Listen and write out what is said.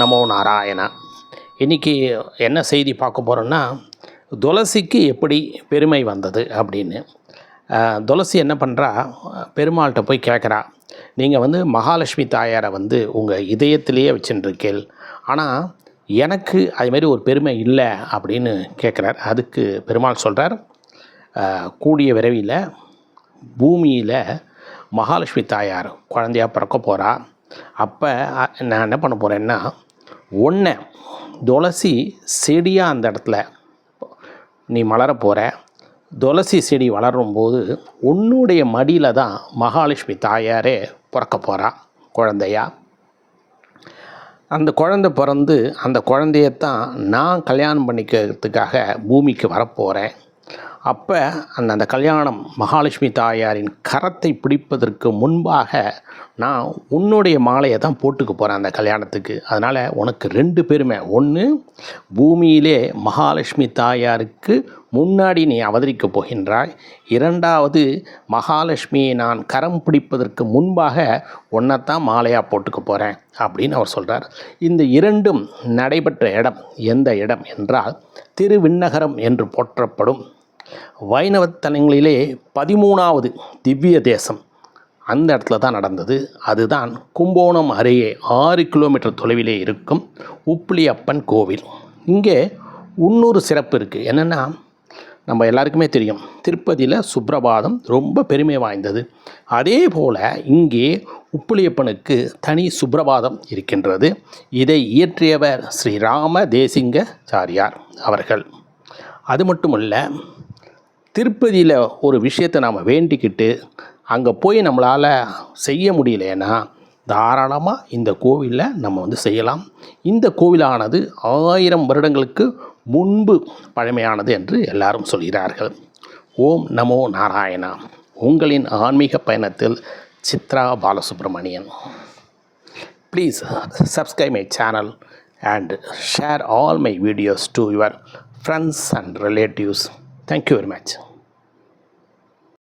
நமோ நாராயணா. இன்றைக்கி என்ன செய்தி பார்க்க போகிறோன்னா, துளசிக்கு எப்படி பெருமை வந்தது அப்படின்னு. துளசி என்ன பண்ணுறா, பெருமாள்கிட்ட போய் கேட்குறா, நீங்கள் மகாலட்சுமி தாயாரை உங்கள் இதயத்திலேயே வச்சுட்டுருக்கேள், ஆனால் எனக்கு அதுமாரி ஒரு பெருமை இல்லை அப்படின்னு கேட்குறார். அதுக்கு பெருமாள் சொல்கிறார், கூடிய விரைவில் பூமியில் மகாலட்சுமி தாயார் குழந்தையாக பிறக்க போகிறா. அப்போ நான் என்ன பண்ண போகிறேன்னா, ஒன்றை துளசி செடியாக அந்த இடத்துல நீ மலர போகிற. துளசி செடி வளரும்போது உன்னுடைய மடியில் தான் மகாலட்சுமி தாயாரே பிறக்க போகிறா குழந்தையா. அந்த குழந்தை பிறந்து அந்த குழந்தையத்தான் நான் கல்யாணம் பண்ணிக்கிறதுக்காக பூமிக்கு வரப்போகிறேன். அப்போ அந்த கல்யாணம் மகாலட்சுமி தாயாரின் கரத்தை பிடிப்பதற்கு முன்பாக நான் உன்னுடைய மாலையை தான் போட்டுக்க போகிறேன் அந்த கல்யாணத்துக்கு. அதனால் உனக்கு 2 பெருமை. ஒன்று, பூமியிலே மகாலட்சுமி தாயாருக்கு முன்னாடி நீ அவதரிக்கப் போகின்றாய். 2வது, மகாலட்சுமியை நான் கரம் பிடிப்பதற்கு முன்பாக ஒன்றைத்தான் மாலையாக போட்டுக்க போகிறேன் அப்படின்னு அவர் சொல்கிறார். இந்த 2ம் நடைபெற்ற இடம் எந்த இடம் என்றால் திருவிண்ணகரம் என்று போற்றப்படும் வைணவத்தலங்களிலே 13வது திவ்ய தேசம். அந்த இடத்துல தான் நடந்தது. அதுதான் கும்போணம் அருகே 6 கிலோமீட்டர் தொலைவிலே இருக்கும் உப்பிலியப்பன் கோவில். இங்கே இன்னொரு சிறப்பு இருக்குது. என்னென்னா, நம்ம எல்லாருக்குமே தெரியும், திருப்பதியில் சுப்ரபாதம் ரொம்ப பெருமை வாய்ந்தது. அதே போல் இங்கே உப்பிலியப்பனுக்கு தனி சுப்ரபாதம் இருக்கின்றது. இதை இயற்றியவர் ஸ்ரீராம தேசிங்காச்சாரியார் அவர்கள். அது மட்டும் இல்லை, திருப்பதியில் ஒரு விஷயத்தை நாம் வேண்டிக்கிட்டு அங்கே போய் நம்மளால் செய்ய முடியலைன்னா தாராளமாக இந்த கோவிலில் நம்ம செய்யலாம். இந்த கோவிலானது 1000 வருடங்களுக்கு முன்பு பழமையானது என்று எல்லாரும் சொல்கிறார்கள். ஓம் நமோ நாராயணா. உங்களின் ஆன்மீக பயணத்தில் Chitra Balasubramanian. Please subscribe my channel and share all my videos to your friends and relatives. Thank you very much.